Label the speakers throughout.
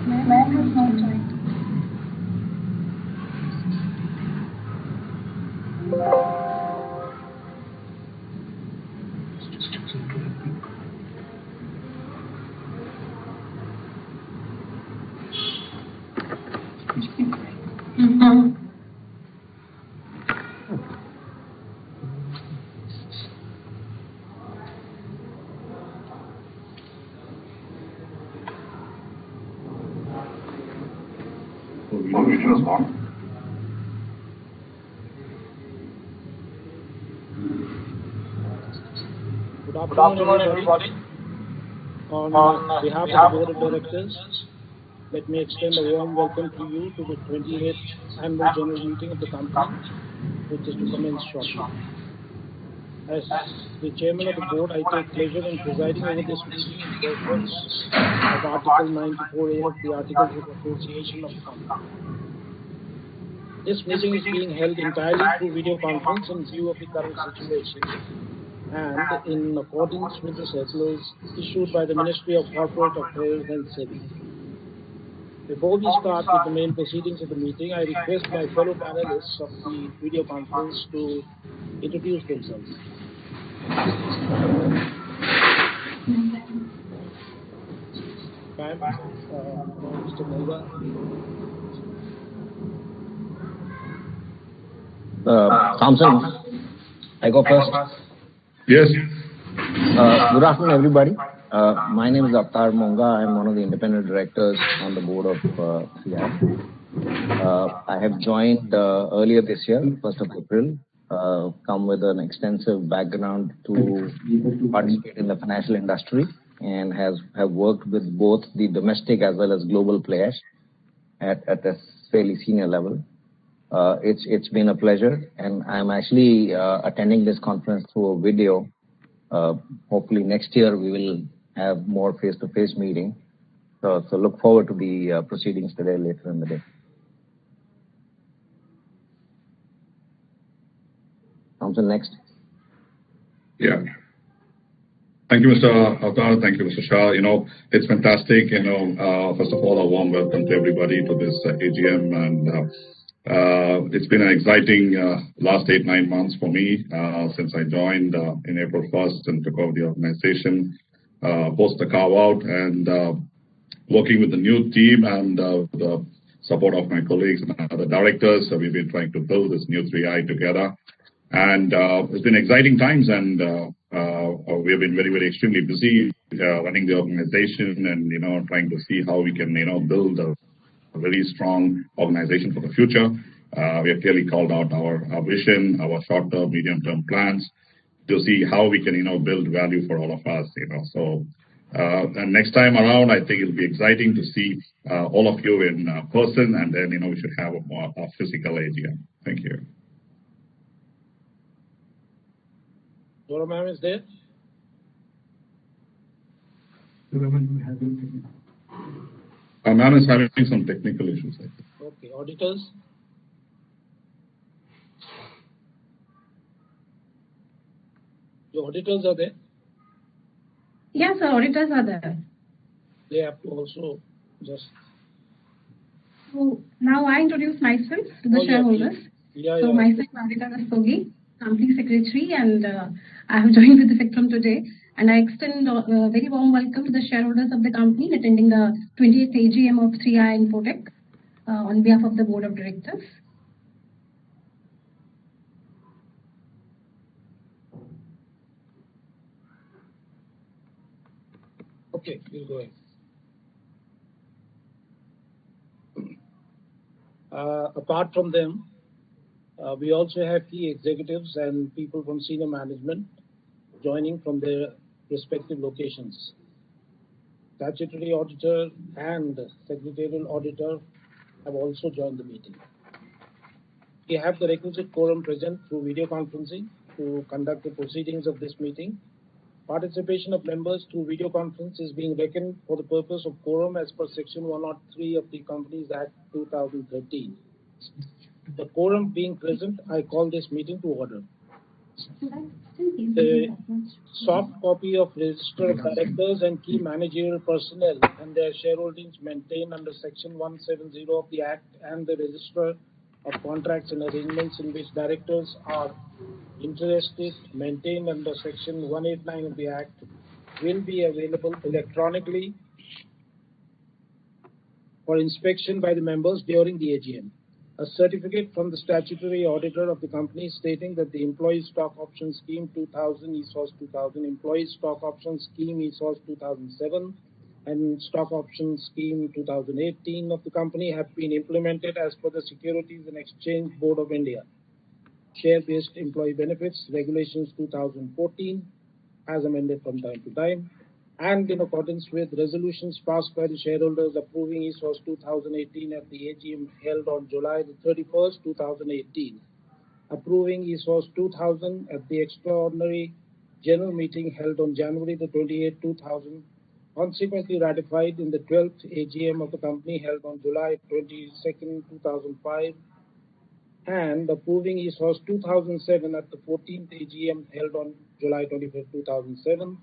Speaker 1: Man has not joined.
Speaker 2: Video is on.
Speaker 3: Good afternoon, everybody. On behalf of the Board of Directors, let me extend a warm welcome to you to the 28th Annual General Meeting of the company, which is to commence shortly. As the Chairman of the Board, I take pleasure in presiding over this meeting in pursuance of Article 94A of the Articles of Association of the company. This meeting is being held entirely through video conference in view of the current situation and in accordance with the circulars issued by the Ministry of Corporate Affairs and SEBI. Before we start with the main proceedings of the meeting, I request my fellow panelists of the video conference to introduce themselves. Mr. Monga.
Speaker 4: Thompson, I go first.
Speaker 2: Yes.
Speaker 4: Good afternoon, everybody. My name is Avtar Monga. I'm one of the independent directors on the board of CI. I have joined earlier this year, 1st of April, come with an extensive background to participate in the financial industry and have worked with both the domestic as well as global players at a fairly senior level. It's been a pleasure, and I'm actually attending this conference through a video. Hopefully next year we will have more face-to-face meeting. So look forward to the proceedings today later in the day. Thompson, next.
Speaker 2: Yeah. Thank you, Mr. Avtar. Thank you, Mr. Shah. It's fantastic. First of all, a warm welcome to everybody to this AGM, and it's been an exciting last 8-9 months for me since I joined in April 1st and took over the organization, post the carve-out, and working with the new team and the support of my colleagues and other directors. So we've been trying to build this new 3i together. And it's been exciting times, and we have been very, very extremely busy running the organization and, trying to see how we can, build a very strong organization for the future. We have clearly called out our vision, our short-term, medium-term plans to see how we can, build value for all of us, So, and next time around, I think it'll be exciting to see all of you in person, and then, we should have a physical AGM. Thank you.
Speaker 3: Dora ma'am is there?
Speaker 2: Ma'am is having some technical issues, I think.
Speaker 3: Okay, auditors? The auditors are there?
Speaker 1: Yes, sir, auditors are there.
Speaker 3: They have to also just...
Speaker 1: So now I introduce myself to the shareholders. Myself, Radhika Rastogi, Company Secretary, and I have joined with effect from today. And I extend a very warm welcome to the shareholders of the company attending the 28th AGM of 3i Infotech on behalf of the Board of Directors.
Speaker 3: Okay, we'll go ahead. Apart from them, we also have key executives and people from senior management joining from their respective locations. Statutory auditor and secretarial auditor have also joined the meeting. We have the requisite quorum present through video conferencing to conduct the proceedings of this meeting. Participation of members through video conference is being reckoned for the purpose of quorum as per Section 103 of the Companies Act 2013. The quorum being present, I call this meeting to order. The soft copy of Register of Directors and Key Managerial Personnel and their shareholdings maintained under Section 170 of the Act and the Register of Contracts and Arrangements in which directors are interested maintained under Section 189 of the Act will be available electronically for inspection by the members during the AGM. A certificate from the statutory auditor of the company stating that the Employee Stock Option Scheme 2000, ESOS 2000, Employee Stock Option Scheme ESOS 2007, and Stock Option Scheme 2018 of the company have been implemented as per the Securities and Exchange Board of India Share-Based Employee Benefits Regulations 2014 as amended from time to time, and in accordance with resolutions passed by the shareholders approving ESOS 2018 at the AGM held on July the 31st, 2018, approving ESOS 2000 at the extraordinary general meeting held on January the 28th, 2000, consequently ratified in the 12th AGM of the company held on July 22nd, 2005, and approving ESOS 2007 at the 14th AGM held on July 25th, 2007,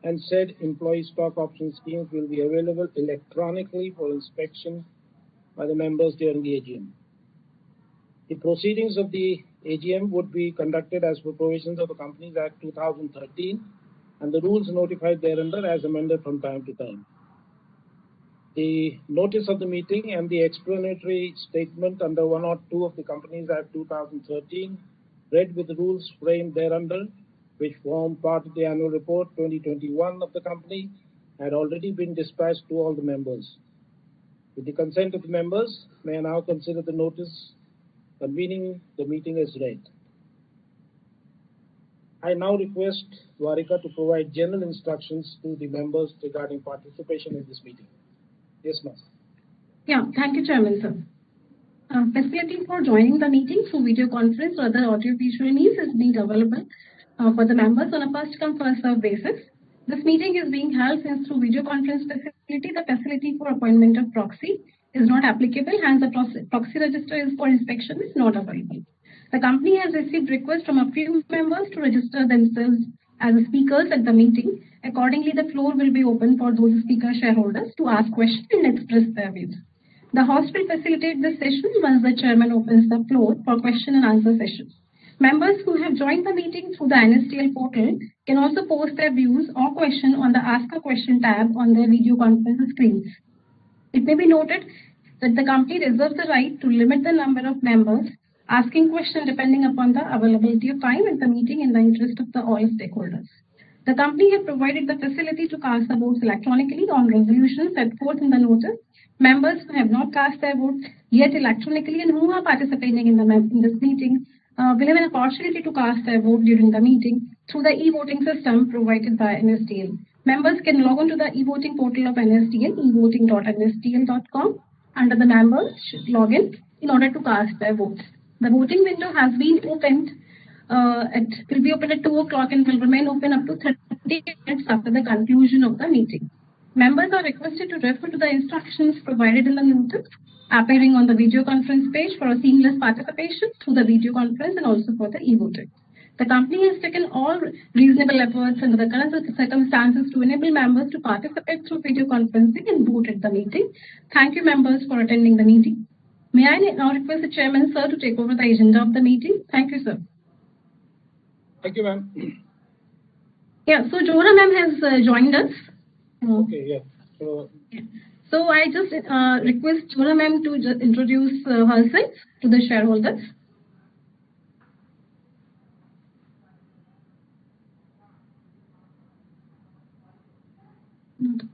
Speaker 3: and said employee stock option schemes will be available electronically for inspection by the members during the AGM. The proceedings of the AGM would be conducted as per provisions of the Companies Act 2013 and the rules notified thereunder as amended from time to time. The notice of the meeting and the explanatory statement under 102 of the Companies Act 2013, read with the rules framed thereunder, which form part of the annual report 2021 of the company, had already been dispatched to all the members. With the consent of the members, may I now consider the notice convening the meeting as read. I now request Dwarika to provide general instructions to the members regarding participation in this meeting. Yes, ma'am.
Speaker 1: Yeah, thank you, Chairman, sir. Facility for joining the meeting through video conference or other audio-visual means is being available for the members on a first-come, first-served basis. This meeting is being held since through video conference facility, the facility for appointment of proxy is not applicable, hence the proxy register is for inspection is not available. The company has received requests from a few members to register themselves as speakers at the meeting. Accordingly, the floor will be open for those speaker shareholders to ask questions and express their views. The host will facilitate this session once the chairman opens the floor for question and answer sessions. Members who have joined the meeting through the NSTL portal can also post their views or question on the Ask a Question tab on their video conference screens. It may be noted that the company reserves the right to limit the number of members asking questions depending upon the availability of time at the meeting in the interest of all stakeholders. The company has provided the facility to cast the votes electronically on resolutions set forth in the notice. Members who have not cast their votes yet electronically and who are participating in this meeting will have an opportunity to cast their vote during the meeting through the e-voting system provided by NSTL. Members can log on to the e-voting portal of NSTL, evoting.nstl.com, under the members login in order to cast their votes. The voting window has been opened. It will be open at 2 o'clock and will remain open up to 30 minutes after the conclusion of the meeting. Members are requested to refer to the instructions provided in the notice appearing on the video conference page for a seamless participation through the video conference and also for the e-voting. The company has taken all reasonable efforts under the current circumstances to enable members to participate through video conferencing and vote at the meeting. Thank you, members, for attending the meeting. May I now request the chairman, sir, to take over the agenda of the meeting? Thank you, sir.
Speaker 3: Thank you, ma'am.
Speaker 1: Yeah, so Johra ma'am has joined us.
Speaker 3: Okay, yeah.
Speaker 1: So I just request Johra ma'am to introduce herself to the shareholders.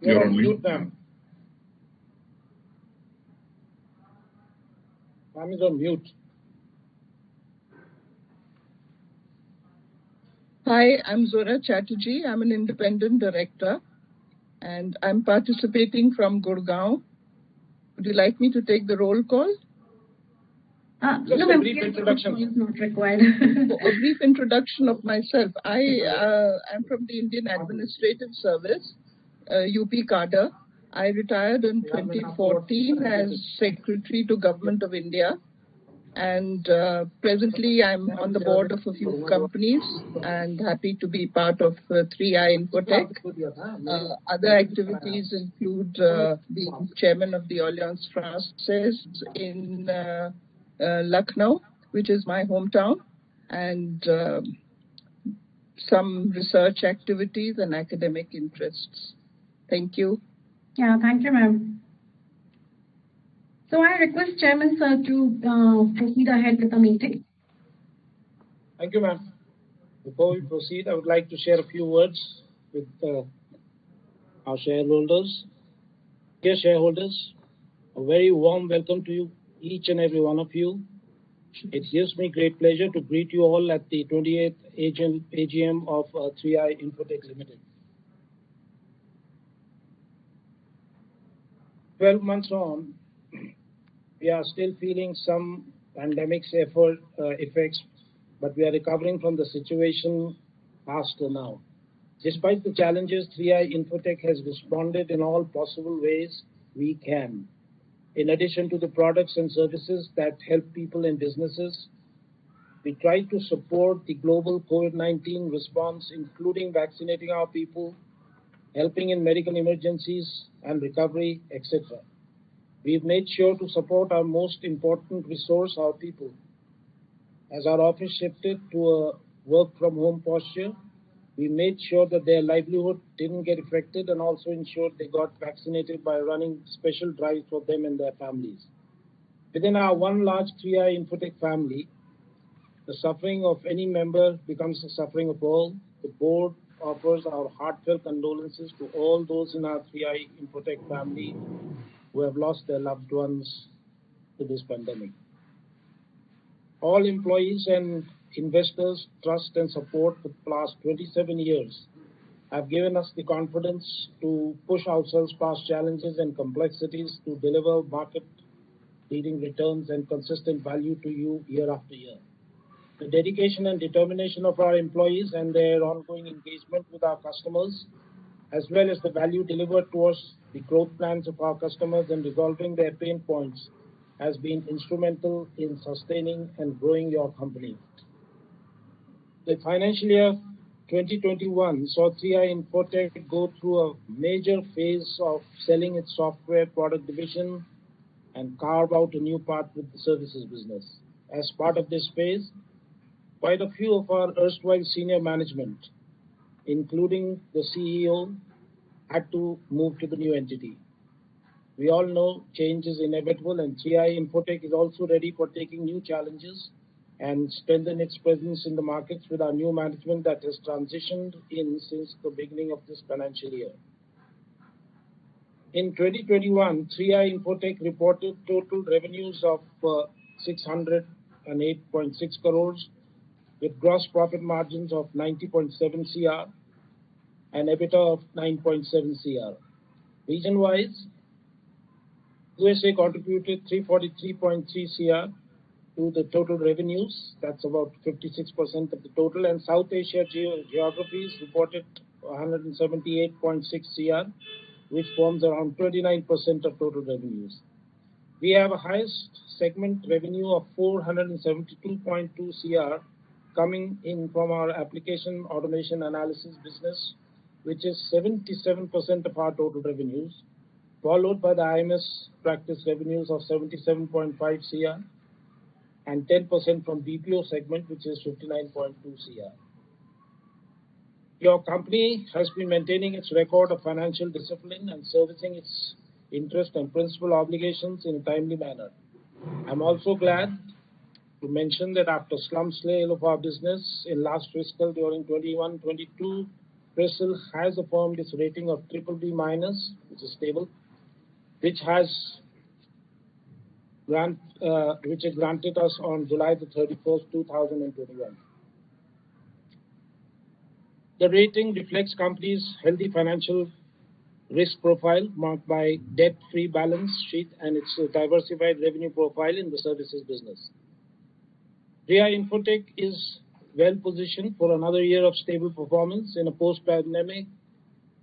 Speaker 3: You're on mute, ma'am. Ma'am is on mute.
Speaker 5: Hi, I'm Zora Chatterjee. I'm an independent director and I'm participating from Gurgaon. Would you like me to take the roll call?
Speaker 3: Just a brief introduction.
Speaker 1: Is not required.
Speaker 5: A brief introduction of myself. I am from the Indian Administrative Service, UP cadre. I retired in 2014 as Secretary to Government of India. And presently, I'm on the board of a few companies and happy to be part of 3i Infotech. Other activities include being chairman of the Alliance Française in Lucknow, which is my hometown, and some research activities and academic interests. Thank you.
Speaker 1: Yeah, thank you, ma'am. So I request Chairman Sir to proceed ahead with the meeting.
Speaker 3: Thank you, ma'am. Before we proceed, I would like to share a few words with our shareholders. Dear shareholders, a very warm welcome to you, each and every one of you. It gives me great pleasure to greet you all at the 28th AGM of 3i Infotech Limited. 12 months on, we are still feeling some pandemic's effects, but we are recovering from the situation faster now. Despite the challenges, 3i Infotech has responded in all possible ways we can. In addition to the products and services that help people and businesses, we try to support the global COVID-19 response, including vaccinating our people, helping in medical emergencies and recovery, etc. We've made sure to support our most important resource, our people. As our office shifted to a work-from-home posture, we made sure that their livelihood didn't get affected and also ensured they got vaccinated by running special drives for them and their families. Within our one large 3i Infotech family, the suffering of any member becomes the suffering of all. The board offers our heartfelt condolences to all those in our 3i Infotech family who have lost their loved ones to this pandemic. All employees and investors' trust and support for the past 27 years have given us the confidence to push ourselves past challenges and complexities to deliver market-leading returns and consistent value to you year after year. The dedication and determination of our employees and their ongoing engagement with our customers, as well as the value delivered towards the growth plans of our customers and resolving their pain points, has been instrumental in sustaining and growing your company. The financial year 2021 saw 3i Infotech go through a major phase of selling its software product division and carve out a new path with the services business. As part of this phase, quite a few of our erstwhile senior management, including the CEO, had to move to the new entity. We all know change is inevitable, and 3i Infotech is also ready for taking new challenges and strengthen its presence in the markets with our new management that has transitioned in since the beginning of this financial year. In 2021, 3i Infotech reported total revenues of 608.6 crores with gross profit margins of 90.7 CR and EBITDA of 9.7 CR. Region-wise, USA contributed 343.3 CR to the total revenues. That's about 56% of the total. And South Asia geographies reported 178.6 CR, which forms around 29% of total revenues. We have a highest segment revenue of 472.2 CR coming in from our application automation analysis business, which is 77% of our total revenues, followed by the IMS practice revenues of 77.5 CR and 10% from BPO segment, which is 59.2 CR. Your company has been maintaining its record of financial discipline and servicing its interest and principal obligations in a timely manner. I'm also glad to mention that after slump sale of our business in last fiscal during 21-22, CRISIL has affirmed its rating of BBB-, which is stable, which it granted us on July the 31st, 2021. The rating reflects company's healthy financial risk profile marked by debt-free balance sheet and its diversified revenue profile in the services business. 3i Infotech is well positioned for another year of stable performance in a post-pandemic,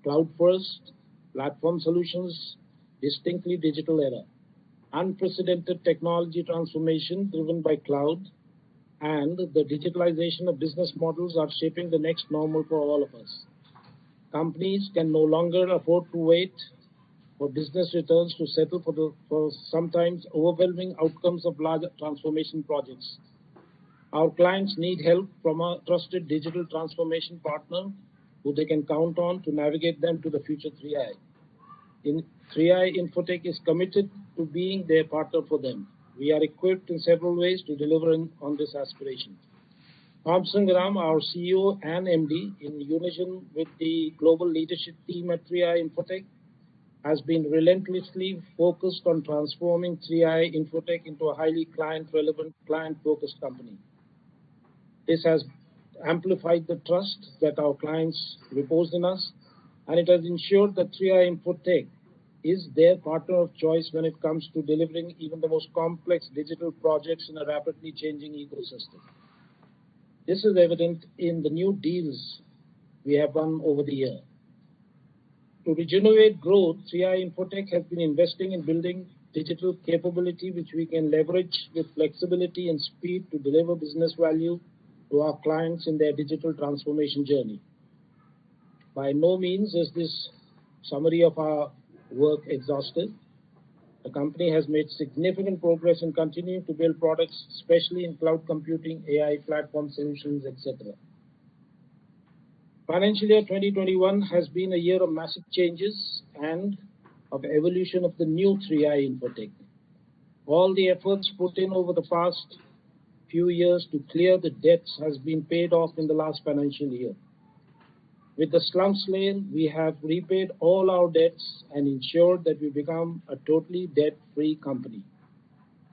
Speaker 3: cloud-first, platform solutions, distinctly digital era. unprecedented technology transformation driven by cloud, and the digitalization of business models are shaping the next normal for all of us. Companies can no longer afford to wait for business returns to settle for sometimes overwhelming outcomes of large transformation projects. Our clients need help from a trusted digital transformation partner who they can count on to navigate them to the future 3i. 3i Infotech is committed to being their partner for them. We are equipped in several ways to deliver on this aspiration. Thompson Graham, our CEO and MD, in unison with the global leadership team at 3i Infotech, has been relentlessly focused on transforming 3i Infotech into a highly client-relevant, client-focused company. This has amplified the trust that our clients repose in us, and it has ensured that 3i Infotech is their partner of choice when it comes to delivering even the most complex digital projects in a rapidly changing ecosystem. This is evident in the new deals we have won over the year. To regenerate growth, 3i Infotech has been investing in building digital capability which we can leverage with flexibility and speed to deliver business value to our clients in their digital transformation journey. By no means is this summary of our work exhaustive. The company has made significant progress in continuing to build products, especially in cloud computing, AI platform solutions, etc. Financial year 2021 has been a year of massive changes and of evolution of the new 3i Infotech. All the efforts put in over the past few years to clear the debts has been paid off in the last financial year. With the slump sale, we have repaid all our debts and ensured that we become a totally debt-free company.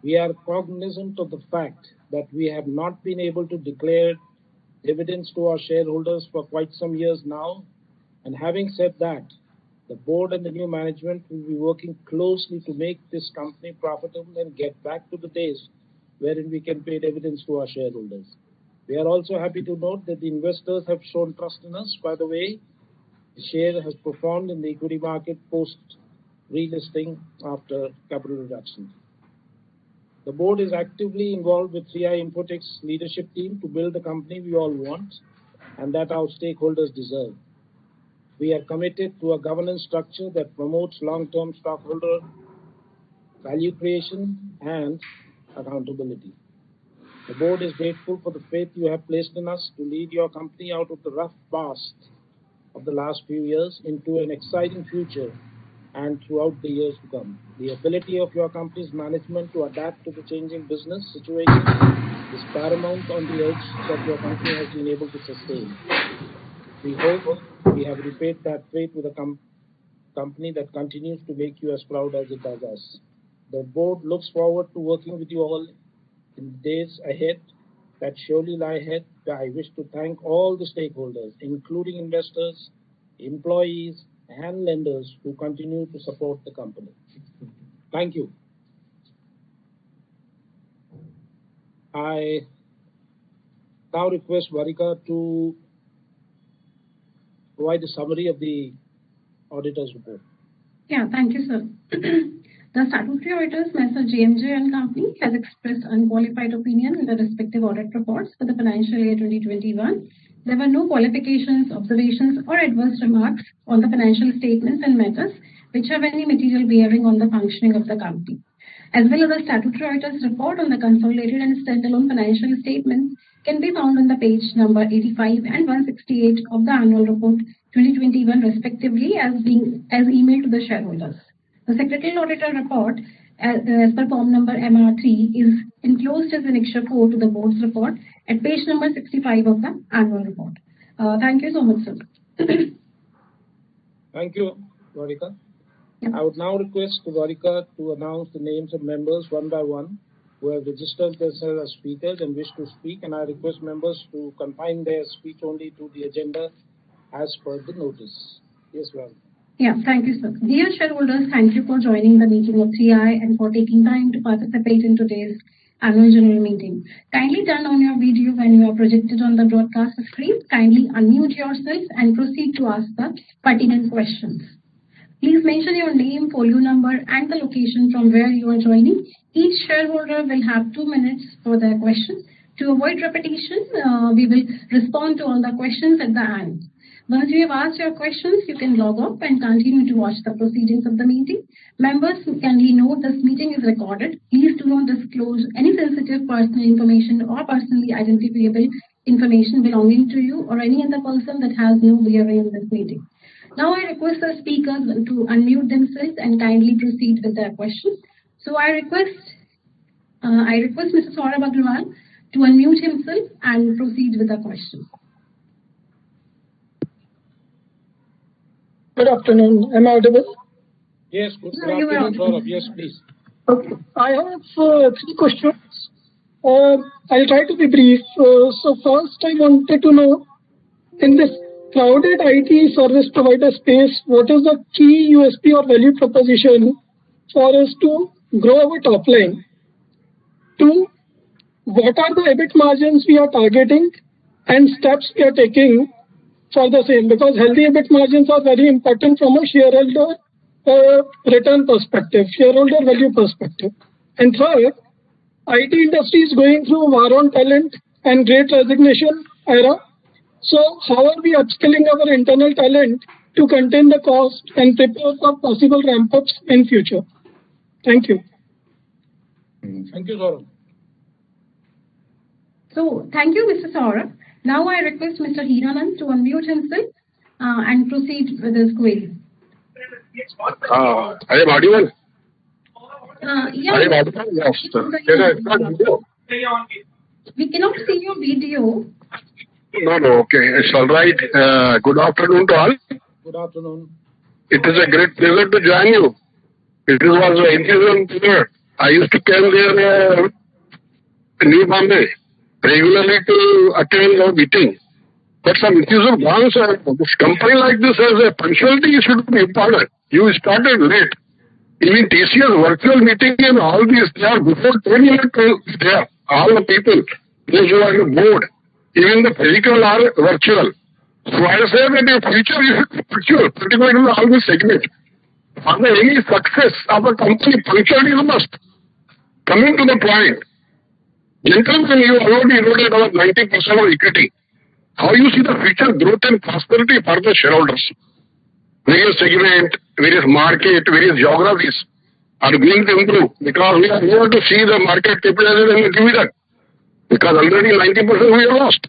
Speaker 3: We are cognizant of the fact that we have not been able to declare dividends to our shareholders for quite some years now, and having said that, the board and the new management will be working closely to make this company profitable and get back to the days wherein we can pay dividends to our shareholders. We are also happy to note that the investors have shown trust in us. By the way, the share has performed in the equity market post relisting after capital reduction. The board is actively involved with 3i Infotech's leadership team to build the company we all want and that our stakeholders deserve. We are committed to a governance structure that promotes long-term stockholder value creation and accountability. The board is grateful for the faith you have placed in us to lead your company out of the rough past of the last few years into an exciting future and throughout the years to come. The ability of your company's management to adapt to the changing business situation is paramount on the edge that your company has been able to sustain. We hope we have repaid that faith with a company that continues to make you as proud as it does us. The board looks forward to working with you all in the days ahead that surely lie ahead. I wish to thank all the stakeholders, including investors, employees, and lenders who continue to support the company. Thank you. I now request Varika to provide a summary of the auditor's report.
Speaker 1: Yeah, thank you, sir. The statutory auditors, Mr. JMJ and Company, has expressed unqualified opinion in the respective audit reports for the financial year 2021. There were no qualifications, observations, or adverse remarks on the financial statements and matters which have any material bearing on the functioning of the company. As well as the statutory auditor's report on the consolidated and standalone financial statements can be found on the page number 85 and 168 of the annual report 2021 respectively as emailed to the shareholders. The secretarial auditor report as per form number MR3 is enclosed as Annexure 4 to the board's report at page number 65 of the annual report. Thank you so much, sir.
Speaker 3: Thank you, Varika.
Speaker 1: Yeah.
Speaker 3: I would now request Varika to announce the names of members one by one who have registered themselves as speakers and wish to speak, and I request members to confine their speech only to the agenda as per the notice. Yes, Varika.
Speaker 1: Yeah, thank you, sir. Dear shareholders, thank you for joining the meeting of 3i and for taking time to participate in today's annual general meeting. Kindly turn on your video when you are projected on the broadcast screen. Kindly unmute yourself and proceed to ask the pertinent questions. Please mention your name, folio number, and the location from where you are joining. Each shareholder will have 2 minutes for their question. To avoid repetition, we will respond to all the questions at the end. Once you have asked your questions, you can log off and continue to watch the proceedings of the meeting. Members, kindly note this meeting is recorded. Please do not disclose any sensitive personal information or personally identifiable information belonging to you or any other person that has no bearing in this meeting. Now I request the speakers to unmute themselves and kindly proceed with their questions. So I request Mr. Saurabh Agrawal to unmute himself and proceed with the question.
Speaker 6: Good afternoon. Am I audible?
Speaker 3: Yes, good afternoon, Saurabh. Yes, please.
Speaker 6: Okay. I have 3 questions. I'll try to be brief. So first, I wanted to know, in this crowded IT service provider space, what is the key USP or value proposition for us to grow our top line? 2, what are the EBIT margins we are targeting and steps we are taking for the same? Because healthy EBIT margins are very important from a shareholder return perspective, shareholder value perspective. And third, IT industry is going through war on talent and great resignation era. So how are we upskilling our internal talent to contain the cost and prepare for possible ramp-ups in future? Thank you.
Speaker 3: Thank you, Saurabh.
Speaker 1: So thank you, Mr. Saurabh. Now I request Mr. Hiranand to unmute himself and proceed with his query.
Speaker 7: I am audible?
Speaker 1: Yeah.
Speaker 7: I am audible? Yes.
Speaker 1: We cannot see your video.
Speaker 7: No, okay. It's all right. Good afternoon to all.
Speaker 3: Good afternoon.
Speaker 7: It is a great pleasure to join you. It was an enthusiasm period. I used to come there in New Bombay regularly to attend a meeting. But some enthusiasm once a company like this has a punctuality should be important. You started late. Even TCS virtual meeting and all these, they are before 10 minutes there. All the people, those who are on the board, even the physical are virtual. So I say that in future you should be virtual, particularly in all this segment. For the any success of a company, punctuality is a must. Coming to the point, gentlemen, you already eroded about 90% of equity. How you see the future growth and prosperity for the shareholders? Various segment, various market, various geographies are going to improve because we are here to see the market capitalization and dividend. Because already 90% we have lost.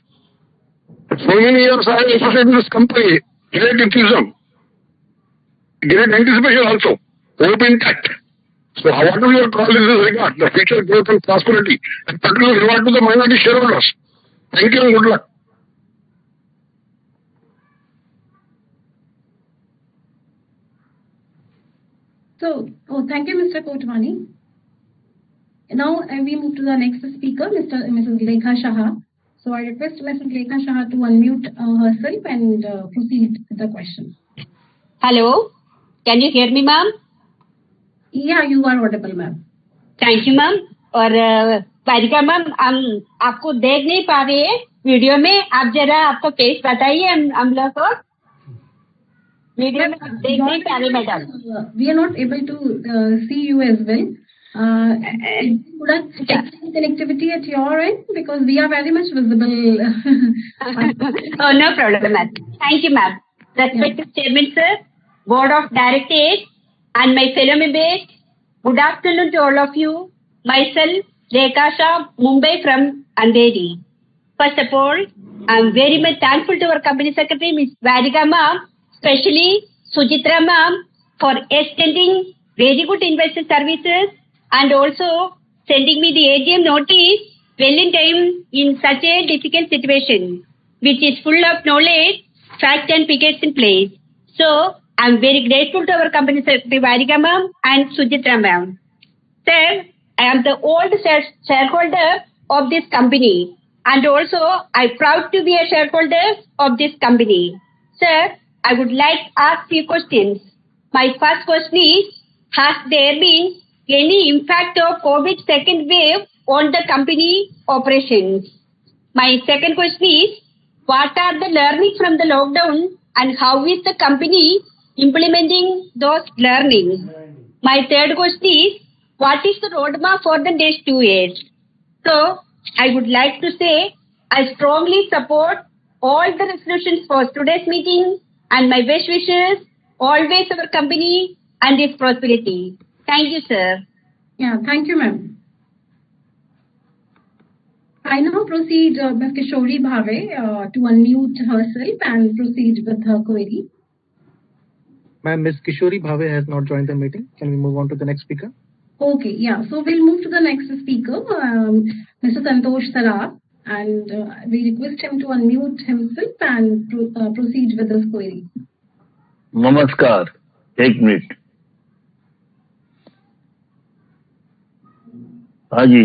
Speaker 7: So many years I have associated with this company, great enthusiasm, great anticipation also, hope intact. So what do you call in this regard? The future growth and prosperity, and particularly regard to the minority shareholders. Thank you and good luck.
Speaker 1: So, thank you, Mr. Kotwani. Now we move to the next speaker, Mrs. Lekha Shah. So I request Mrs. Lekha Shah to unmute herself and proceed with the question.
Speaker 8: Hello, can you hear me, ma'am?
Speaker 1: Yeah, you are audible, ma'am.
Speaker 8: Thank you, ma'am. और वारिका ma'am हम आपको देख नहीं पा रहे हैं video में, आप जरा आपका फेस बताइए हम लोग को वीडियो में देख नहीं पा रहे madam.
Speaker 1: We are not able to see you as well. Connectivity at your end because we are very much visible.
Speaker 8: Oh, no problem, ma'am. Thank you, ma'am. Respected Chairman, sir, Board of Directors, and my fellow members, good afternoon to all of you. Myself, Lekha Shah, Mumbai from Andheri. First of all, I am very much thankful to our Company Secretary, Ms. Varika ma'am, especially Sujitra ma'am, for extending very good investor services and also sending me the AGM notice well in time in such a difficult situation, which is full of knowledge, facts and figures in place. So, I am very grateful to our Company Secretary Varika ma'am and Sujitra ma'am. Sir, I am the old shareholder of this company and also I am proud to be a shareholder of this company. Sir, I would like to ask few questions. My first question is, has there been any impact of COVID second wave on the company operations? My second question is, what are the learnings from the lockdown and how is the company implementing those learnings. My third question is, what is the roadmap for the next 2 years? So, I would like to say, I strongly support all the resolutions for today's meeting and my best wishes, always our company and its prosperity. Thank you, sir.
Speaker 1: Yeah, thank you, ma'am. I now proceed Ms. Kishori Bhave to unmute herself and proceed with her query.
Speaker 9: Ma'am, Ms. Kishori Bhave has not joined the meeting. Can we move on to the next speaker?
Speaker 1: Okay, yeah. So we'll move to the next speaker, Mr. Santosh Saraf, and we request him to unmute himself and proceed with his query.
Speaker 10: Namaskar. एक minute. हाँ जी.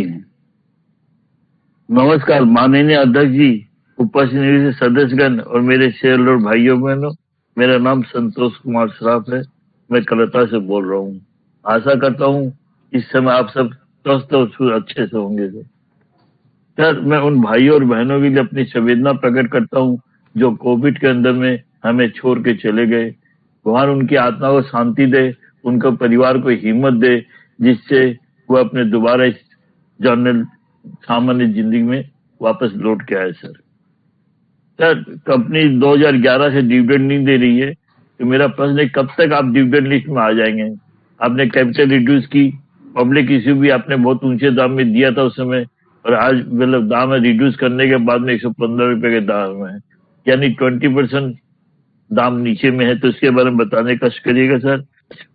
Speaker 10: नमस्कार माननीय अध्यक्ष जी, उपस्थित सदस्यगण और मेरे share और भाइयों बहनों, मेरा नाम संतोष कुमार सराफ है. मैं कलकत्ता से बोल रहा हूँ. आशा करता हूँ इस समय आप सब स्वस्थ और अच्छे से होंगे. सर, मैं उन भाइयों और बहनों के लिए अपनी संवेदना प्रकट करता हूँ जो कोविड के अंदर में हमें छोड़ के चले गए. भगवान उनकी आत्मा को शांति दे, उनका परिवार को हिम्मत दे, जिससे वो अपने दोबारा इस जर्नल सामान्य जिंदगी में वापस लौट के आए. सर, कंपनी 2011 से डिविडेंड नहीं दे रही है, तो मेरा प्रश्न है कब तक आप डिविडेंड लिस्ट में आ जाएंगे. आपने कैपिटल रिड्यूस की, पब्लिक इश्यू भी आपने बहुत ऊंचे दाम में दिया था उस समय, और आज मतलब दाम रिड्यूस करने के बाद में 115 रुपए के दाम है, यानी 20% दाम नीचे में है. तो इसके बारे में बताने का कष्ट करिएगा सर.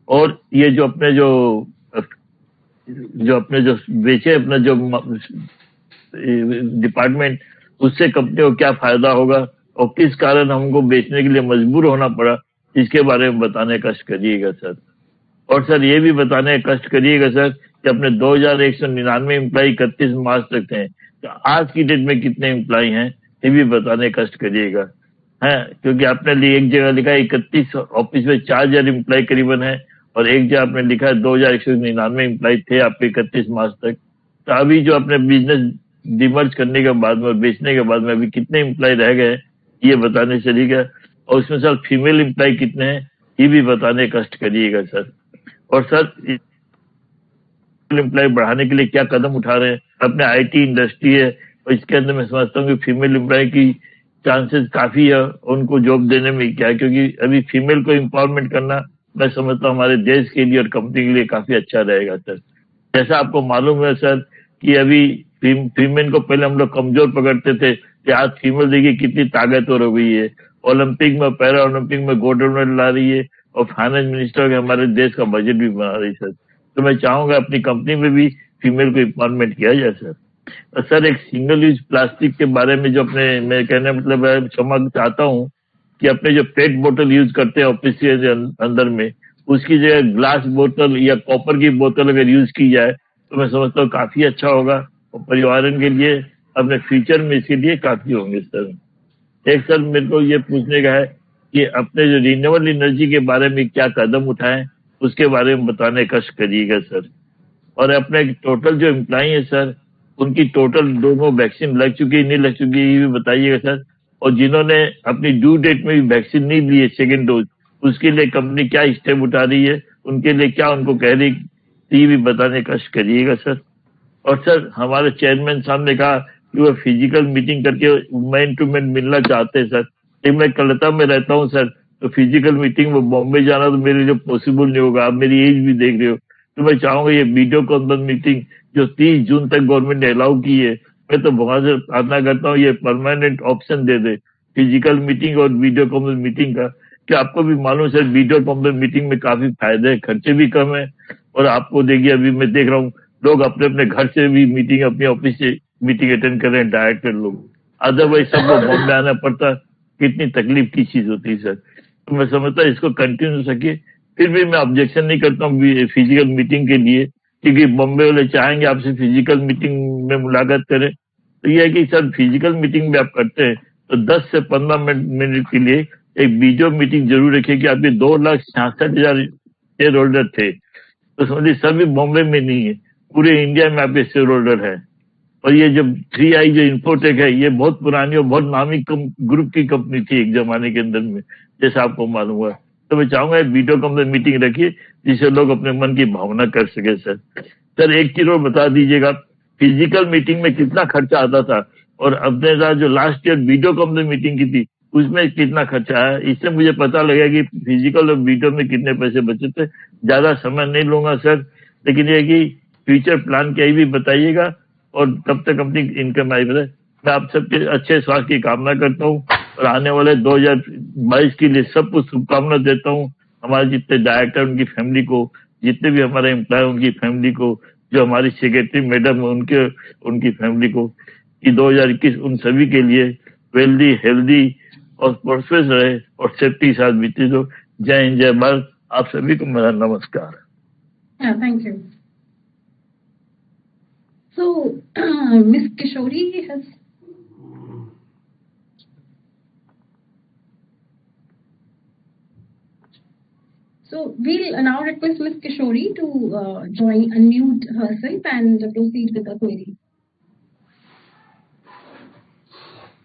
Speaker 10: और ये जो बेचे अपना जो डिपार्टमेंट, उससे कंपनी को क्या फायदा होगा और किस कारण हमको बेचने के लिए मजबूर होना पड़ा, इसके बारे में बताने का कष्ट करिएगा सर. और सर ये भी बताने का कष्ट करिएगा सर कि अपने 2199 एम्प्लॉय 31 मार्च तक थे, तो आज की डेट में कितने एम्प्लॉय हैं ये भी बताने का कष्ट करिएगा. है, क्योंकि आपने एक जगह लिखा है 31 ऑफिस में 4000 एम्प्लॉय करीबन है, और एक जगह आपने लिखा है 2199 एम्प्लॉय थे आपके 31 मार्च तक. तो अभी जो अपने बिजनेस डिमर्ज करने के बाद में, बेचने के बाद में अभी कितने एम्प्लॉय रह गए ये बताने चलिएगा. और उसमें सर फीमेल एम्प्लॉय कितने हैं ये भी बताने का कष्ट करिएगा सर. और सर एम्प्लॉय बढ़ाने के लिए क्या कदम उठा रहे हैं. अपने आईटी इंडस्ट्री है और इसके अंदर मैं समझता हूँ कि फीमेल एम्प्लॉय की चांसेस काफी है उनको जॉब देने में. क्या, क्योंकि अभी फीमेल को एम्पावरमेंट करना मैं समझता हूँ हमारे देश के लिए और कंपनी के लिए काफी अच्छा रहेगा सर. जैसा आपको मालूम है सर कि अभी फीमेल को पहले हम लोग कमजोर पकड़ते थे, कि आज फीमेल देखिए कितनी ताकतवर हो गई है. ओलंपिक में, पैरा ओलंपिक में गोल्ड मेडल ला रही है, और फाइनेंस मिनिस्टर हमारे देश का बजट भी बना रही है सर. तो मैं चाहूंगा अपनी कंपनी में भी फीमेल को एम्पावरमेंट किया जाए सर. और सर एक सिंगल यूज प्लास्टिक के बारे में जो अपने मैं कहने मतलब है क्षमा चाहता हूँ कि अपने जो पेट बोतल यूज करते हैं ऑफिस के अंदर में, उसकी जगह ग्लास बोतल या कॉपर की बोतल अगर यूज की जाए तो मैं समझता हूँ काफी अच्छा होगा, और पर्यावरण के लिए अपने फ्यूचर में इसके लिए काफी होंगे सर. एक सर मेरे को ये पूछने का है कि अपने जो रिन्यूएबल एनर्जी के बारे में क्या कदम उठाएं, उसके बारे में बताने का कष्ट करिएगा सर. और अपने टोटल जो एम्प्लॉय है सर, उनकी टोटल दोनों वैक्सीन लग चुकी नहीं लग चुकी ये भी बताइएगा सर. और जिन्होंने अपनी ड्यू डेट में भी वैक्सीन नहीं ली है सेकेंड डोज, उसके लिए कंपनी क्या स्टेप उठा रही है, उनके लिए क्या उनको कह रही ये भी बताने का कष्ट करिएगा सर. और सर हमारे चेयरमैन साहब ने कहा कि वो फिजिकल मीटिंग करके मैन टू मैन मिलना चाहते हैं सर. लेकिन मैं कलकत्ता में रहता हूँ सर, तो फिजिकल मीटिंग में बॉम्बे जाना तो मेरे लिए पॉसिबल नहीं होगा. आप मेरी एज भी देख रहे हो, तो मैं चाहूंगा ये वीडियो कॉन्फ्रेंस मीटिंग जो 30 जून तक गवर्नमेंट ने अलाउ की है, मैं तो बहुत से प्रार्थना करता हूँ ये परमानेंट ऑप्शन दे दे फिजिकल मीटिंग और वीडियो कॉन्फ्रेंस मीटिंग का. कि आपको भी मालूम सर वीडियो कॉन्फ्रेंस मीटिंग में काफी फायदे हैं, खर्चे भी कम है. और आपको देखिए अभी मैं देख रहा हूँ लोग अपने अपने घर से भी मीटिंग, अपने ऑफिस से मीटिंग अटेंड कर रहे हैं डायरेक्टर लोग. अदरवाइज सबको बॉम्बे आना पड़ता, कितनी तकलीफ की चीज होती है सर. तो मैं समझता इसको कंटिन्यू हो सके. फिर भी मैं ऑब्जेक्शन नहीं करता हूँ फिजिकल मीटिंग के लिए, क्योंकि बॉम्बे वाले चाहेंगे आपसे फिजिकल मीटिंग में मुलाकात करें. तो यह है कि सर फिजिकल मीटिंग में आप करते हैं तो 10 से 15 मिनट के लिए एक वीडियो मीटिंग जरूर रखिए. कि आपके 2,66,000 शेयर होल्डर थे, तो समझिए सभी बॉम्बे में नहीं है, पूरे इंडिया में आपके शेयर होल्डर है. और ये जब 3i जो इन्फोटेक है, ये बहुत पुरानी और बहुत नामी ग्रुप की कंपनी थी एक जमाने के अंदर में, जैसा आपको मालूम हुआ. तो मैं चाहूंगा वीडियो कॉल में मीटिंग रखिए जिससे लोग अपने मन की भावना कर सके। सर एक चीज और बता दीजिएगा, फिजिकल मीटिंग में कितना खर्चा आता था और अपने साथ जो लास्ट ईयर वीडियो कॉल में मीटिंग की थी उसमें कितना खर्चा आया, इससे मुझे पता लगा कि फिजिकल और वीडियो में कितने पैसे बचे थे। ज्यादा समय नहीं लूंगा सर, लेकिन ये कि फ्यूचर प्लान क्या भी बताइएगा और तब तक अपनी इनकम आई बताए। मैं आप सबके अच्छे स्वास्थ्य की कामना करता हूँ और आने वाले 2022 के लिए सब कुछ शुभकामना देता हूँ। हमारे जितने डायरेक्टर उनकी फैमिली को, जितने भी हमारे एम्प्लॉय उनकी फैमिली को, जो हमारी सेक्रेटरी मैडम उनकी फैमिली को, कि 2021 उन सभी के लिए वेल्दी, हेल्दी और प्रोस्पेरस रहे और सेफ्टी साथ बीते। तो जय हिंद, जय भारत। आप सभी को मेरा नमस्कार।
Speaker 1: Thank you. So, Ms. Kishori has. So we'll now request Ms. Kishori to unmute herself and proceed with the query.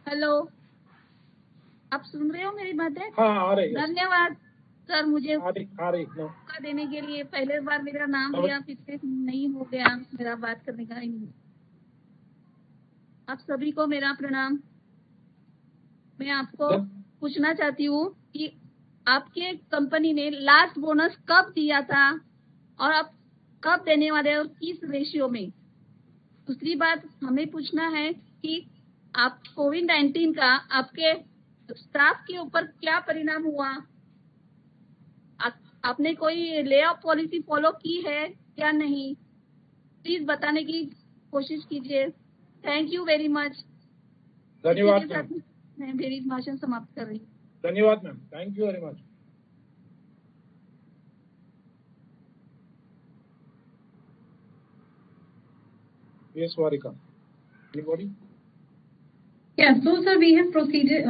Speaker 11: Hello, आप सुन रहे हो मेरी बातें?
Speaker 3: हाँ, आ रही है।
Speaker 11: धन्यवाद सर मुझे
Speaker 3: मौका
Speaker 11: देने के लिए। पहले बार मेरा नाम लिया, फिर से नहीं हो गया मेरा बात करने का। आप सभी को मेरा प्रणाम। मैं आपको पूछना चाहती हूँ कि आपके कंपनी ने लास्ट बोनस कब दिया था और आप कब देने वाले और किस रेशियो में? दूसरी बात हमें पूछना है कि आप कोविड-19 का आपके स्टाफ के ऊपर क्या परिणाम हुआ? आपने कोई ले ऑफ पॉलिसी फॉलो की है या नहीं? प्लीज बताने की कोशिश कीजिए। Thank you very much.
Speaker 3: धन्यवाद।
Speaker 11: मैं मेरी भाषण समाप्त कर रही हूँ।
Speaker 3: धन्यवाद ma'am, thank you very much. Yes, Varika. Anybody?
Speaker 1: Yeah, so sir, we have proceeded.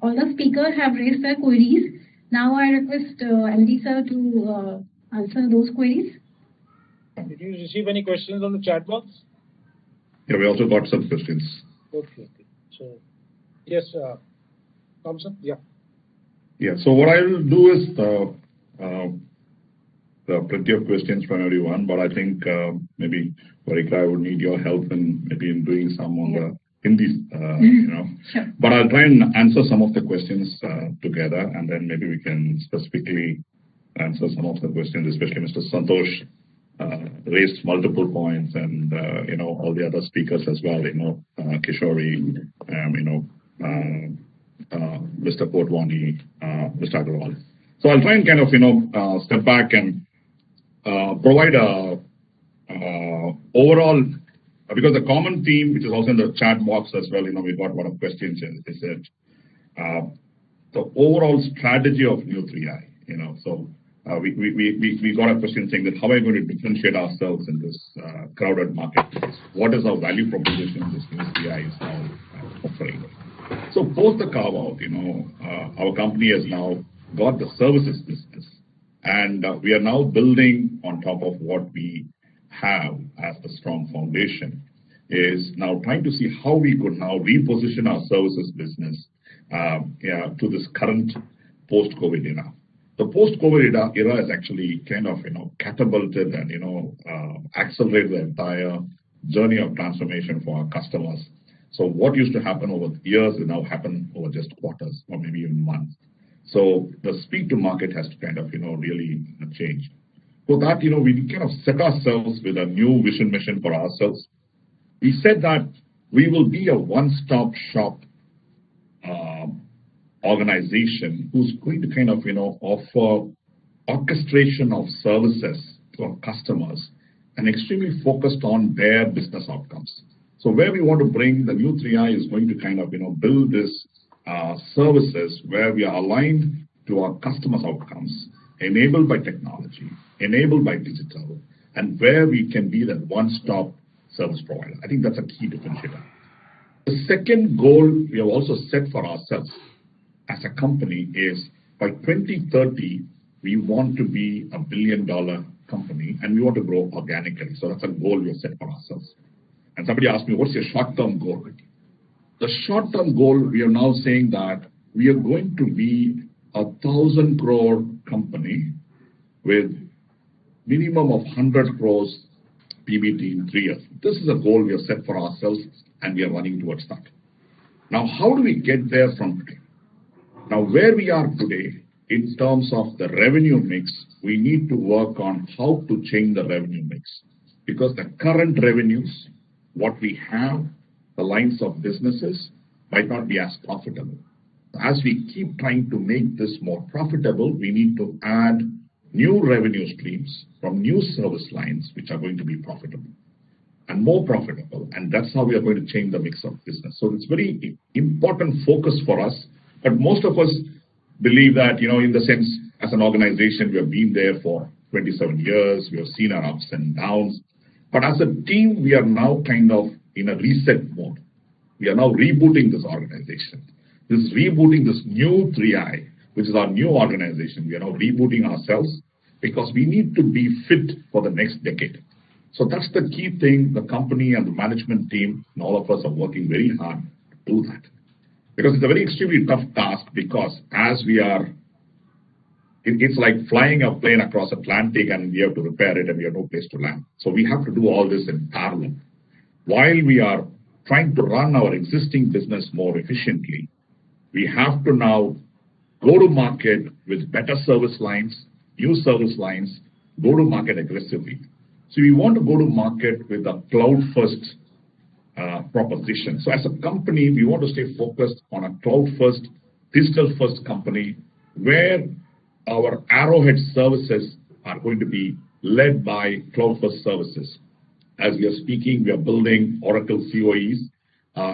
Speaker 1: All the speakers have raised their queries. Now I request MD sir to answer those queries.
Speaker 3: Did you receive any questions on the chat box?
Speaker 2: Yeah, we also got some questions.
Speaker 3: Okay. So, yes, Thompson, yeah.
Speaker 2: Yeah, so what I will do is there are plenty of questions from everyone, but I think maybe Varika, I would need your help in doing some on the Hindi,
Speaker 1: Sure.
Speaker 2: But I'll try and answer some of the questions together, and then maybe we can specifically answer some of the questions, especially Mr. Santosh raised multiple points, and all the other speakers as well, Kishori, Mr. Potwani, Mr. Agarwal. So I'll try and kind of step back and provide a overall, because the common theme, which is also in the chat box as well, we got a lot of questions, is that the overall strategy of New 3i. So we got a question saying that how are we going to differentiate ourselves in this crowded marketplace? What is our value proposition this New 3i is now offering? So post the carve out, our company has now got the services business, and we are now building on top of what we have as the strong foundation, is now trying to see how we could now reposition our services business to this current post-COVID era. The post-COVID era is actually kind of catapulted and accelerated the entire journey of transformation for our customers. So what used to happen over years will now happen over just quarters or maybe even months. So the speed to market has to kind of really change. For that, we kind of set ourselves with a new vision mission for ourselves. We said that we will be a one-stop shop organization who's going to kind of offer orchestration of services to our customers and extremely focused on their business outcomes. So where we want to bring the New 3i is going to kind of build this services where we are aligned to our customers' outcomes, enabled by technology, enabled by digital, and where we can be that one-stop service provider. I think that's a key differentiator. The second goal we have also set for ourselves as a company is by 2030, we want to be $1 billion company and we want to grow organically. So that's a goal we have set for ourselves. And somebody asked me, what's your short-term goal? The short-term goal, we are now saying that we are going to be 1,000 crore company with minimum of 100 crores PBT in 3 years. This is a goal we have set for ourselves, and we are running towards that. Now, how do we get there from today? Now, where we are today, in terms of the revenue mix, we need to work on how to change the revenue mix. Because the current revenues, what we have, the lines of businesses, might not be as profitable. As we keep trying to make this more profitable, we need to add new revenue streams from new service lines, which are going to be profitable and more profitable. And that's how we are going to change the mix of business. So it's very important focus for us. But most of us believe that, in the sense, as an organization, we have been there for 27 years. We have seen our ups and downs. But as a team, we are now kind of in a reset mode. We are now rebooting this organization. This rebooting this new 3I, which is our new organization. We are now rebooting ourselves because we need to be fit for the next decade. So that's the key thing. The company and the management team and all of us are working very hard to do that. Because it's a very extremely tough task, because as we are, it's like flying a plane across Atlantic and we have to repair it and we have no place to land. So we have to do all this in parallel. While we are trying to run our existing business more efficiently, we have to now go to market with better service lines, new service lines, go to market aggressively. So we want to go to market with a cloud-first proposition. So as a company, we want to stay focused on a cloud-first, digital-first company where our arrowhead services are going to be led by cloud-first services. As we are speaking, we are building Oracle COEs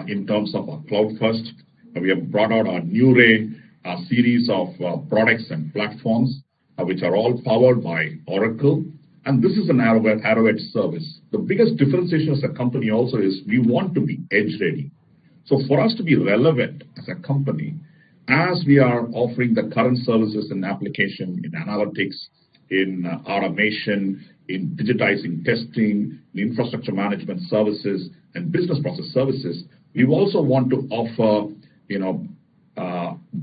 Speaker 2: in terms of our cloud-first. We have brought out our New Ray series of products and platforms, which are all powered by Oracle. And this is an arrowhead service. The biggest differentiation as a company also is we want to be edge ready. So for us to be relevant as a company, as we are offering the current services in application, in analytics, in automation, in digitizing testing, in infrastructure management services, and business process services, we also want to offer,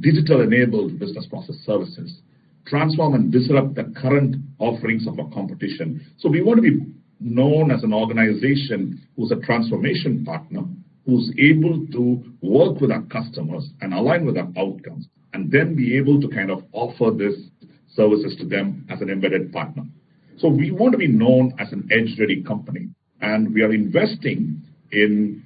Speaker 2: digital-enabled business process services, transform and disrupt the current offerings of our competition. So we want to be known as an organization who's a transformation partner, who's able to work with our customers and align with our outcomes, and then be able to kind of offer these services to them as an embedded partner. So we want to be known as an edge-ready company, and we are investing in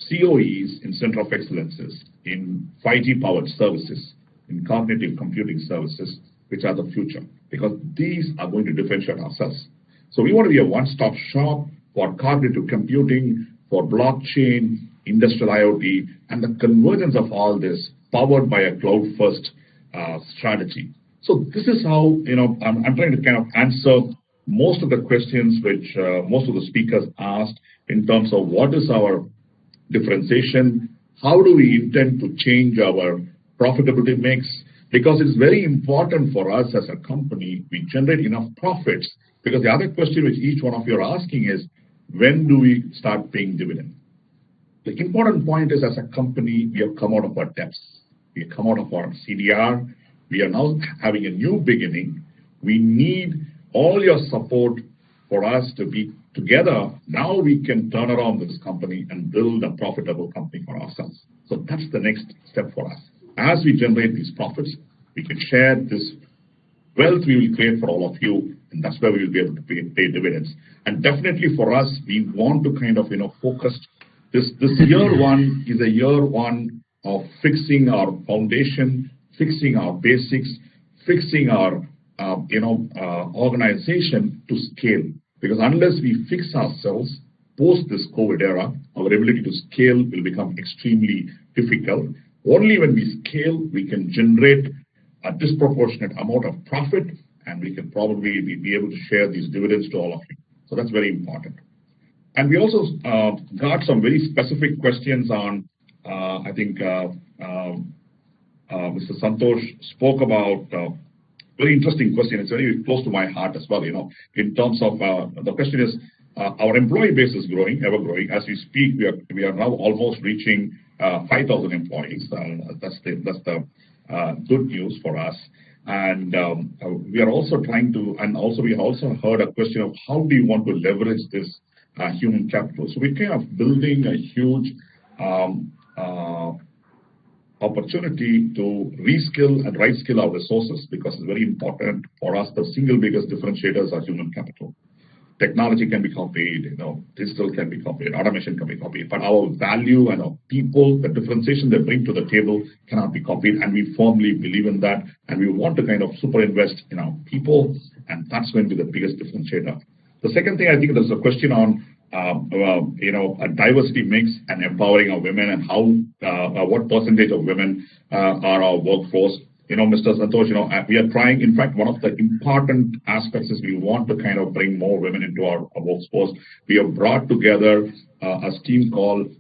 Speaker 2: COEs, in Center of Excellences, in 5G-powered services, in cognitive computing services, which are the future, because these are going to differentiate ourselves. So we want to be a one-stop shop for cognitive computing, for blockchain, industrial IoT, and the convergence of all this powered by a cloud-first strategy. So this is how, I'm trying to kind of answer most of the questions which most of the speakers asked in terms of what is our differentiation, how do we intend to change our profitability mix, because it's very important for us as a company, we generate enough profits, because the other question which each one of you are asking is, when do we start paying dividend? The important point is, as a company, we have come out of our debts. We have come out of our CDR. We are now having a new beginning. We need all your support for us to be together. Now we can turn around this company and build a profitable company for ourselves. So that's the next step for us. As we generate these profits, we can share this wealth we will create for all of you, and that's where we will be able to pay dividends. And definitely for us, we want to kind of, focus. This year one is a year one of fixing our foundation, fixing our basics, fixing our, organization to scale. Because unless we fix ourselves post this COVID era, our ability to scale will become extremely difficult. Only when we scale, we can generate a disproportionate amount of profit, and we can probably be able to share these dividends to all of you. So that's very important. And we also got some very specific questions on, I think Mr. Santosh spoke about very interesting question. It's very close to my heart as well, in terms of the question is, our employee base is growing, ever growing. As we speak, we are now almost reaching 5,000 employees. That's the good news for us. And we are also trying to, and also we also heard a question of how do you want to leverage this human capital. So we're kind of building a huge opportunity to reskill and right skill our resources, because it's very important for us. The single biggest differentiators are human capital. Technology can be copied, digital can be copied, automation can be copied, but our value and our people, the differentiation they bring to the table cannot be copied, and we firmly believe in that, and we want to kind of super invest in our people, and that's going to be the biggest differentiator. The second thing, I think there's a question on a diversity mix and empowering our women, and how what percentage of women are our workforce. Mr. Santosh, we are trying. In fact, one of the important aspects is we want to kind of bring more women into our workforce. We have brought together a scheme called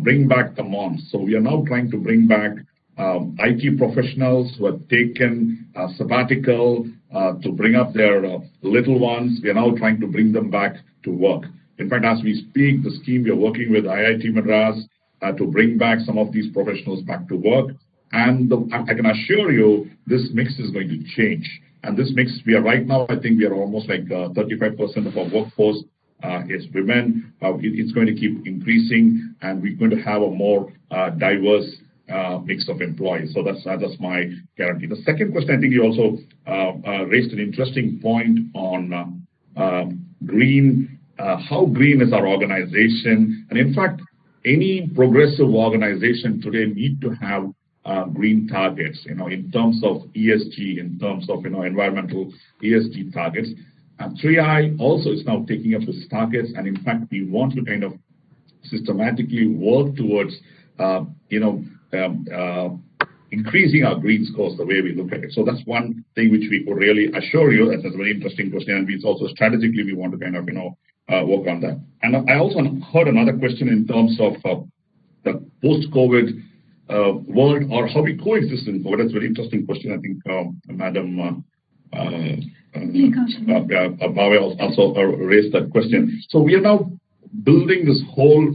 Speaker 2: Bring Back the Moms. So we are now trying to bring back IT professionals who have taken sabbatical to bring up their little ones. We are now trying to bring them back to work. In fact, as we speak, the scheme, we are working with IIT Madras to bring back some of these professionals back to work. And I can assure you, this mix is going to change. And this mix, we are right now, I think we are almost like 35% of our workforce is women. It's going to keep increasing, and we're going to have a more diverse mix of employees. So that's my guarantee. The second question, I think you also raised an interesting point on green. How green is our organization? And in fact, any progressive organization today need to have green targets, in terms of ESG, in terms of, environmental ESG targets. 3i also is now taking up these targets. And in fact, we want to kind of systematically work towards, increasing our green scores the way we look at it. So that's one thing which we could really assure you. That's a very interesting question. And it's also strategically, we want to kind of, work on that. And I also heard another question in terms of the post-COVID world, or how we coexist in COVID. That's a very interesting question. I think Madam Bhave also raised that question. So we are now building this whole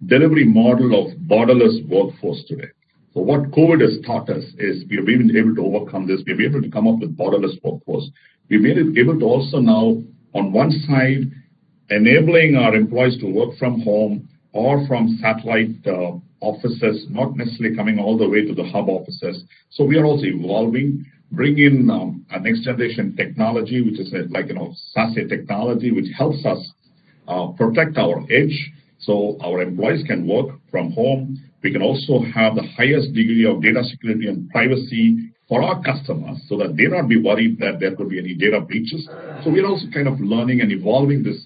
Speaker 2: delivery model of borderless workforce today. So what COVID has taught us is we have been able to overcome this. We've been able to come up with borderless workforce. We've been able to also now, on one side, enabling our employees to work from home or from satellite offices, not necessarily coming all the way to the hub offices. So we are also evolving, bring in a next generation technology, which is SASE technology, which helps us protect our edge, so our employees can work from home. We can also have the highest degree of data security and privacy for our customers, so that they not be worried that there could be any data breaches. So we're also kind of learning and evolving this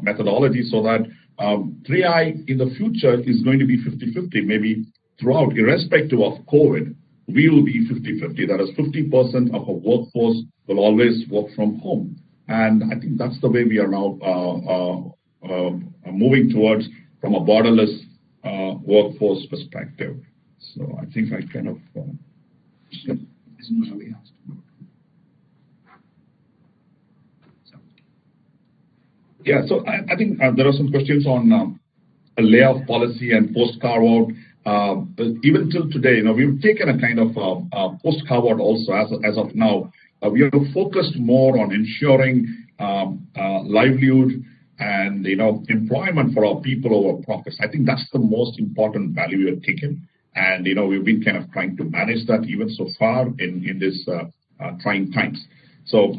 Speaker 2: methodology, so that 3i in the future is going to be 50-50, maybe throughout, irrespective of COVID, we will be 50-50. That is 50% of our workforce will always work from home. And I think that's the way we are now moving towards, from a borderless workforce perspective. So I think I kind of... Yeah, so I think there are some questions on a layoff policy and post carve-out. Even till today, we've taken a kind of post carve-out also as of now. We are focused more on ensuring livelihood and employment for our people over profits. I think that's the most important value we have taken, and we've been kind of trying to manage that even so far in this trying times. So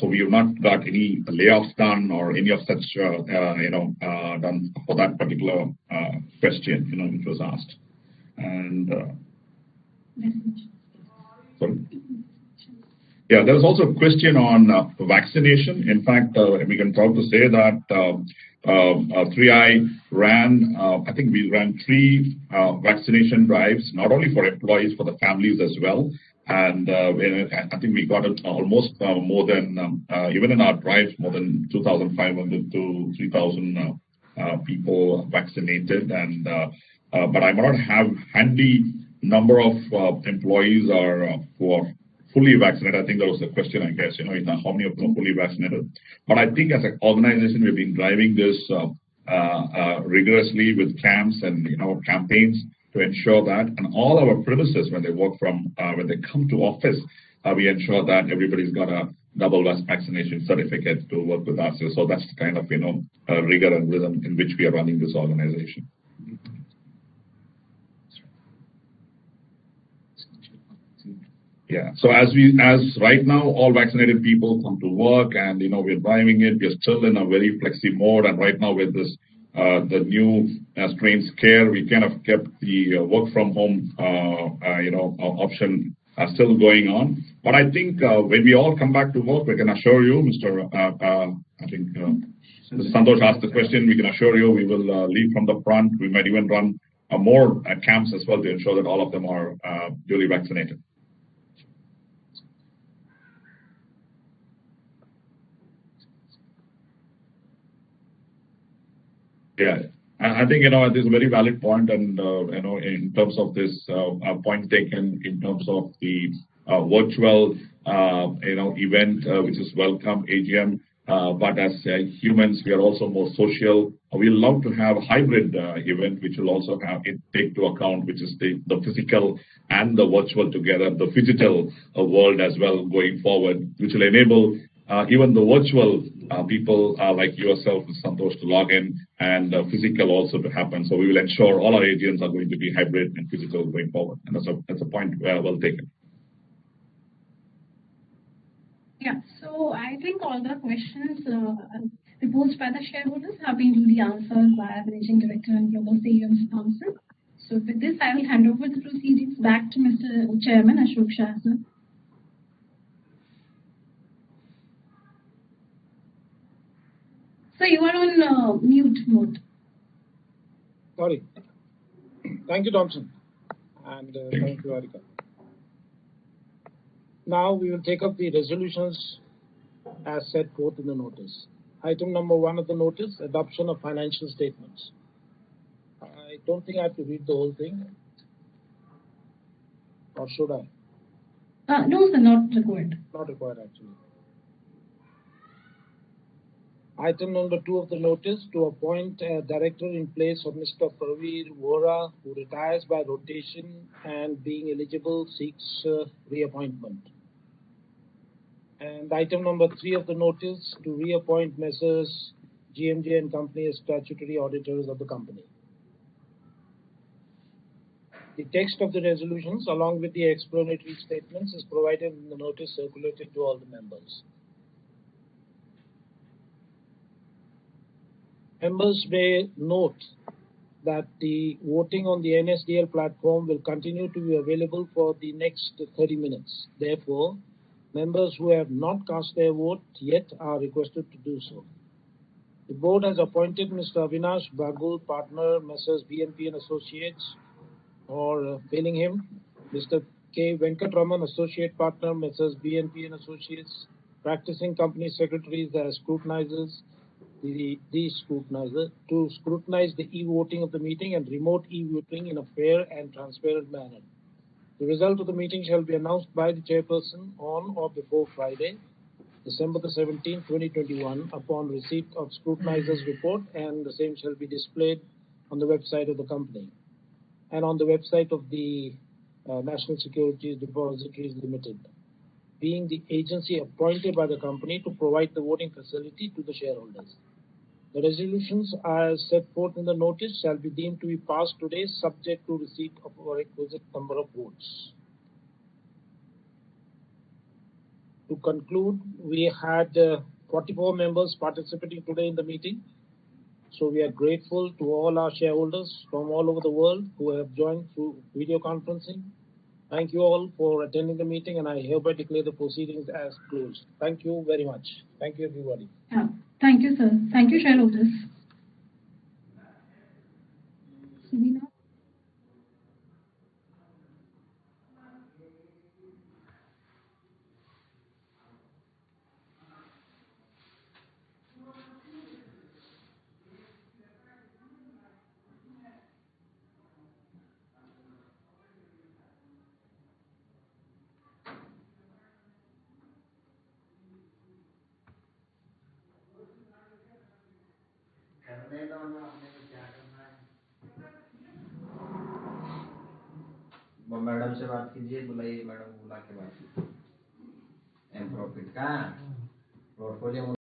Speaker 2: we have not got any layoffs done or any of such done for that particular question which was asked. And sorry. Yeah, there's also a question on vaccination. In fact, we can proud to say that 3i ran, I think we ran 3 vaccination drives, not only for employees, for the families as well. And I think we got almost more than, even in our drives, more than 2,500 to 3,000 people vaccinated. And but I might not have handy number of employees who are fully vaccinated. I think there was a question, I guess, how many of them are fully vaccinated. But I think as an organization, we've been driving this rigorously with camps and campaigns to ensure that, and all our premises when they when they come to office, we ensure that everybody's got a double vaccination certificate to work with us. So that's the kind of rigor and rhythm in which we are running this organization. Yeah. So as right now, all vaccinated people come to work, and we're driving it. We're still in a very flexi mode, and right now with this the new strain scare, we kind of kept the work from home option still going on. But I think when we all come back to work, we can assure you, Mr. Santosh asked the question. We can assure you we will lead from the front. We might even run more camps as well to ensure that all of them are duly vaccinated. Yeah, I think this is a very valid point, and in terms of this point taken in terms of the virtual event, which is welcome AGM. But as humans, we are also more social. We love to have a hybrid event, which will also take to account, which is the physical and the virtual together, the digital world as well going forward, which will enable even the virtual people like yourself, Santosh, to log in, and physical also to happen. So we will ensure all our AGMs are going to be hybrid and physical going forward. And that's a point well taken.
Speaker 1: Yeah, so I think all the questions proposed by the shareholders have been duly answered by Managing Director and Global CEO, Mr. Thompson. So with this, I will hand over the proceedings back to Mr. Chairman Ashok Shah. So you are on mute mode.
Speaker 3: Sorry. Thank you, Thompson. And thank you, Harika. Now we will take up the resolutions as set forth in the notice. Item number 1 of the notice, adoption of financial statements. I don't think I have to read the whole thing. Or should I?
Speaker 1: No, sir, not required.
Speaker 3: Not required, actually. Item number 2 of the notice, to appoint a director in place of Mr. Pravir Vora, who retires by rotation and being eligible seeks reappointment. And item number 3 of the notice, to reappoint Messrs. GMJ and Company as statutory auditors of the company. The text of the resolutions, along with the explanatory statements, is provided in the notice circulated to all the members. Members may note that the voting on the NSDL platform will continue to be available for the next 30 minutes. Therefore, members who have not cast their vote yet are requested to do so. The board has appointed Mr. Avinash Bagul, partner, Messrs. BNP and Associates, or failing him, Mr. K. Venkatraman, associate partner, Messrs. BNP and Associates, practicing company secretaries as scrutinizers, the scrutinizer, to scrutinize the e-voting of the meeting and remote e-voting in a fair and transparent manner. The result of the meeting shall be announced by the chairperson on or before Friday, December the 17th, 2021, upon receipt of scrutinizer's report, and the same shall be displayed on the website of the company and on the website of the National Securities Depositories Limited, being the agency appointed by the company to provide the voting facility to the shareholders. The resolutions as set forth in the notice shall be deemed to be passed today, subject to receipt of a requisite number of votes. To conclude, we had 44 members participating today in the meeting. So we are grateful to all our shareholders from all over the world who have joined through video conferencing. Thank you all for attending the meeting, and I hereby declare the proceedings as closed. Thank you very much. Thank you, everybody.
Speaker 1: Yeah. Thank you, sir. Thank you, shareholders.
Speaker 12: करने दो ना, अपने को क्या करना है। Madam से बात कीजिए, बुलाइए मैडम, बुला के बात कीजिए। एम प्रॉफिट का पोर्टफोलियो